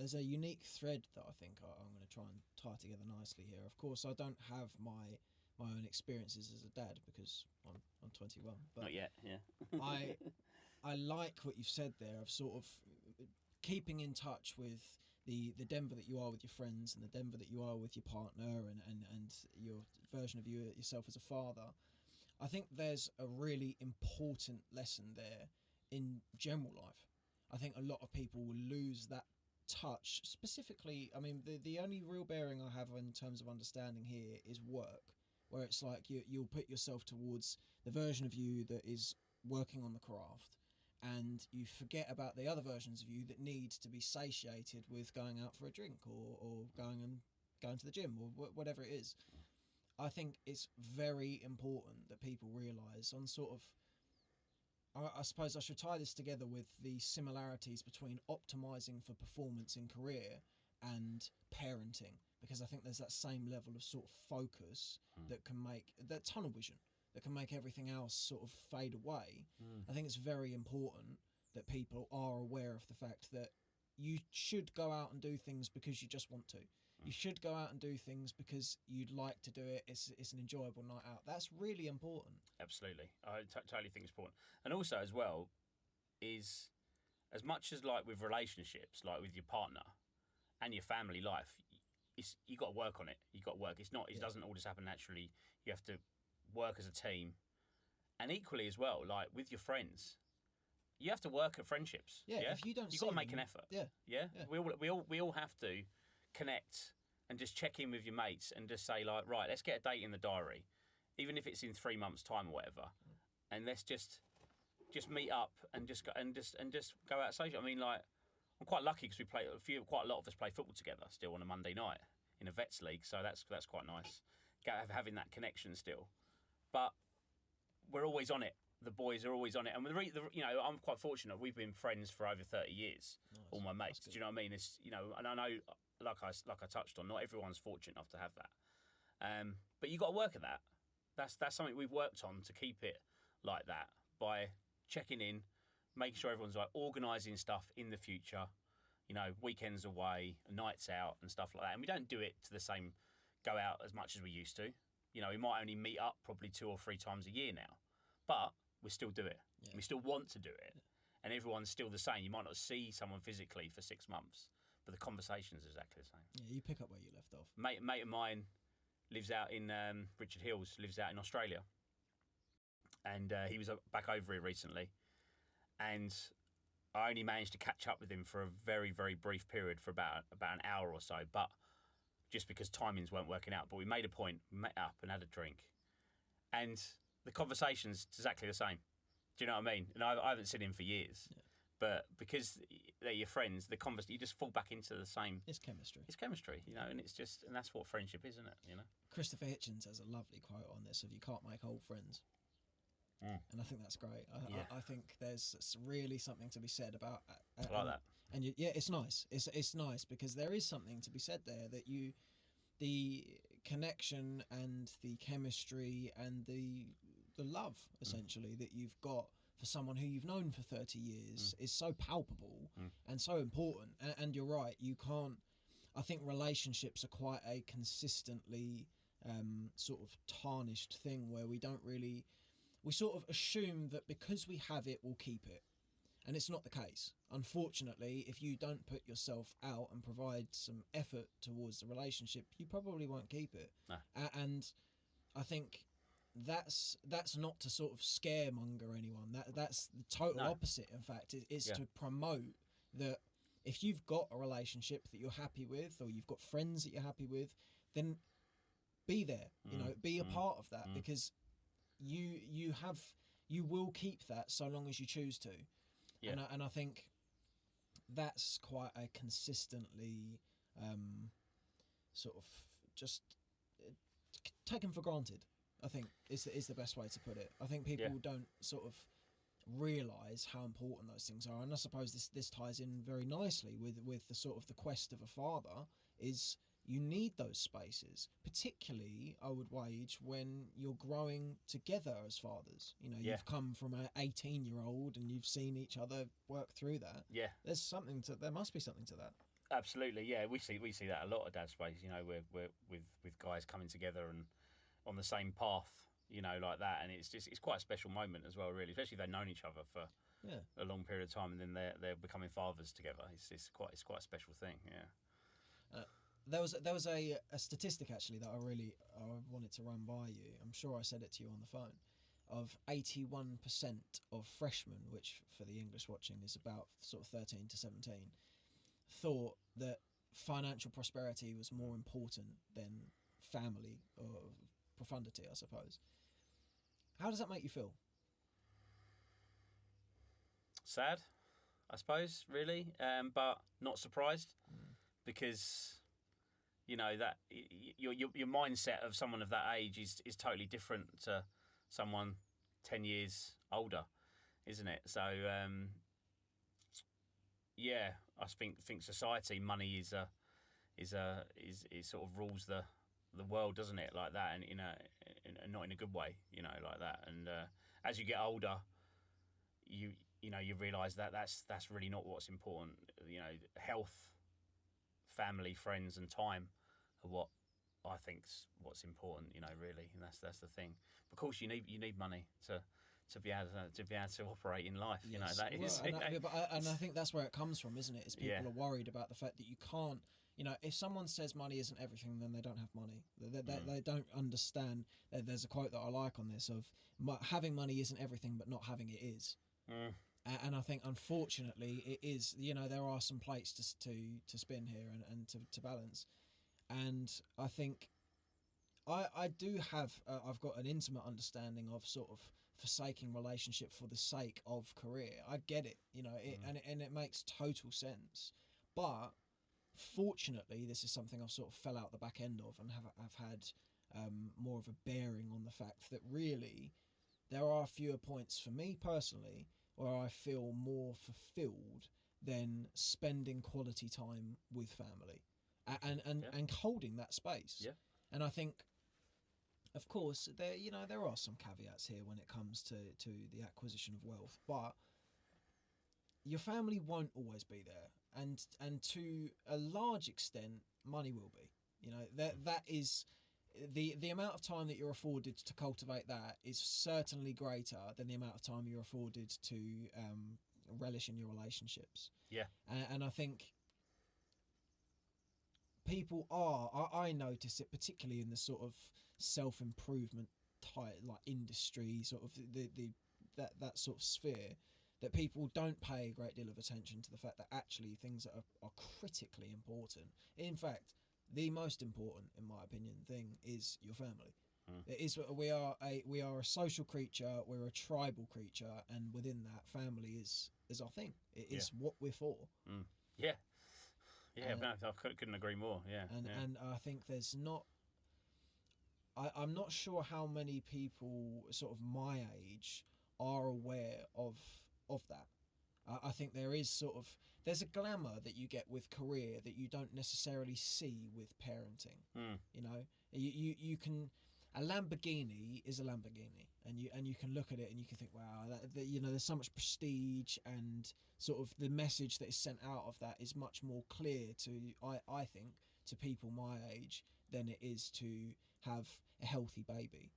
there's a unique thread that I think I'm going to try and tie together nicely here. Of course, I don't have my own experiences as a dad because I'm 21. But not yet. Yeah. I like what you've said there of sort of keeping in touch with the Denver that you are with your friends and the Denver that you are with your partner and your version of yourself as a father. I think there's a really important lesson there in general life. I think a lot of people will lose that touch. Specifically, I mean, the only real bearing I have in terms of understanding here is work, where it's like you'll put yourself towards the version of you that is working on the craft, and you forget about the other versions of you that need to be satiated with going out for a drink or going to the gym or whatever it is. I think it's very important that people realise on sort of, I suppose I should tie this together with the similarities between optimising for performance in career and parenting, because I think there's that same level of sort of focus that can make, that tunnel vision, that can make everything else sort of fade away. I think it's very important that people are aware of the fact that you should go out and do things because you just want to. You should go out and do things because you'd like to do it. It's an enjoyable night out. That's really important. Absolutely. I totally think it's important. And also as well is, as much as like with relationships, like with your partner and your family life, you got to work on it. You got to work. It doesn't all just happen naturally. You have to work as a team. And equally as well, like with your friends, you have to work at friendships. Yeah. If you don't, you've got to make an effort. Yeah. We all have to connect and just check in with your mates and just say like, right, let's get a date in the diary, even if it's in 3 months' time or whatever, and let's just meet up and just go out social. I mean, like, I'm quite lucky because we play quite a lot of us play football together still on a Monday night in a vets league, so that's quite nice, having that connection still. But we're always on it. The boys are always on it, and I'm quite fortunate. We've been friends for over 30 years. Nice. All my mates. Do you know what I mean? It's, and I know, like I touched on, not everyone's fortunate enough to have that. But you got to work at that. That's something we've worked on to keep it like that by checking in, making sure everyone's like organising stuff in the future. Weekends away, nights out, and stuff like that. And we don't do it to the same, go out as much as we used to. We might only meet up probably 2 or 3 times a year now, but we still do it. Yeah. We still want to do it. Yeah. And everyone's still the same. You might not see someone physically for 6 months, but the conversation's exactly the same. Yeah, you pick up where you left off. Mate of mine lives out in Richard Hills, lives out in Australia. And he was back over here recently. And I only managed to catch up with him for a very, very brief period for about an hour or so, but just because timings weren't working out. But we made a point, met up and had a drink. And the conversation's exactly the same. Do you know what I mean? And I haven't seen him for years. Yeah. But because they're your friends, you just fall back into the same. It's chemistry. It's chemistry, and and that's what friendship is, isn't it? Christopher Hitchens has a lovely quote on this: "Of you can't make old friends." And I think that's great. I think there's really something to be said about. I like that. And it's nice. It's nice because there is something to be said there that the connection and the chemistry and the love essentially that you've got for someone who you've known for 30 years is so palpable and so important. And you're right, you can't. I think relationships are quite a consistently sort of tarnished thing where we sort of assume that because we have it, we'll keep it. And it's not the case. Unfortunately, if you don't put yourself out and provide some effort towards the relationship, you probably won't keep it. No. And I think that's not to sort of scaremonger anyone. That's the total opposite, in fact. It's to promote that if you've got a relationship that you're happy with or you've got friends that you're happy with, then be there. Be a part of that because you will keep that so long as you choose to. Yeah. And I think that's quite a consistently sort of just taken for granted, I think, is the best way to put it. I think people don't sort of realise how important those things are. And I suppose this ties in very nicely with the sort of the quest of a father is you need those spaces, particularly, I would wage, when you're growing together as fathers. You've come from an 18-year-old and you've seen each other work through that. Yeah. There must be something to that. Absolutely, yeah. We see that a lot at Dad's Place. You know, we're with guys coming together and on the same path. You know, like that, and it's quite a special moment as well, really. Especially if they've known each other for a long period of time, and then they're becoming fathers together. It's quite a special thing. Yeah. There was a statistic actually that I wanted to run by you. I'm sure I said it to you on the phone. Of 81% of freshmen, which for the English watching is about sort of 13 to 17, thought that financial prosperity was more important than family or profundity, I suppose. How does that make you feel? Sad, I suppose, really, but not surprised, because you know that your mindset of someone of that age is totally different to someone 10 years older, isn't it? So yeah, I think society, money is sort of rules the world, doesn't it? Like that, and not in a good way, you know, like that. And as you get older, you realise that's really not what's important. You know, health, family, friends, and time are what I think's what's important. You know, really, and that's the thing. Of course, you need money to be able to operate in life. You know, that is. And I think that's where it comes from, isn't it? Is people are worried about the fact that you can't. You know, if someone says money isn't everything, then they don't have money. They don't understand. There's a quote that I like on this of having money isn't everything, but not having it is. And I think, unfortunately, it is. You know, there are some plates to spin here and to balance. And I think I do have I've got an intimate understanding of sort of forsaking relationship for the sake of career. I get it, you know, and it makes total sense. But fortunately, this is something I've sort of fell out the back end of, and I've had more of a bearing on the fact that really there are fewer points for me personally where I feel more fulfilled than spending quality time with family and holding that space. Yeah. And I think, of course, there are some caveats here when it comes to the acquisition of wealth, but your family won't always be there, and to a large extent, money will be. You know, that is the amount of time that you're afforded to cultivate that is certainly greater than the amount of time you're afforded to relish in your relationships. Yeah. And I think people I notice it particularly in the sort of self-improvement type, like industry, sort of that sort of sphere, that people don't pay a great deal of attention to the fact that actually things that are critically important. In fact, the most important, in my opinion, thing is your family. It is. We are a social creature. We're a tribal creature, and within that, family is our thing. It is what we're for. Yeah. Yeah, I couldn't agree more. Yeah, and I think there's not. I'm not sure how many people sort of my age are aware of that. I think there's a glamour that you get with career that you don't necessarily see with parenting. You know, you can, a Lamborghini is a Lamborghini, and you can look at it and you can think, wow, you know, there's so much prestige, and sort of the message that is sent out of that is much more clear to I think to people my age than it is to have a healthy baby.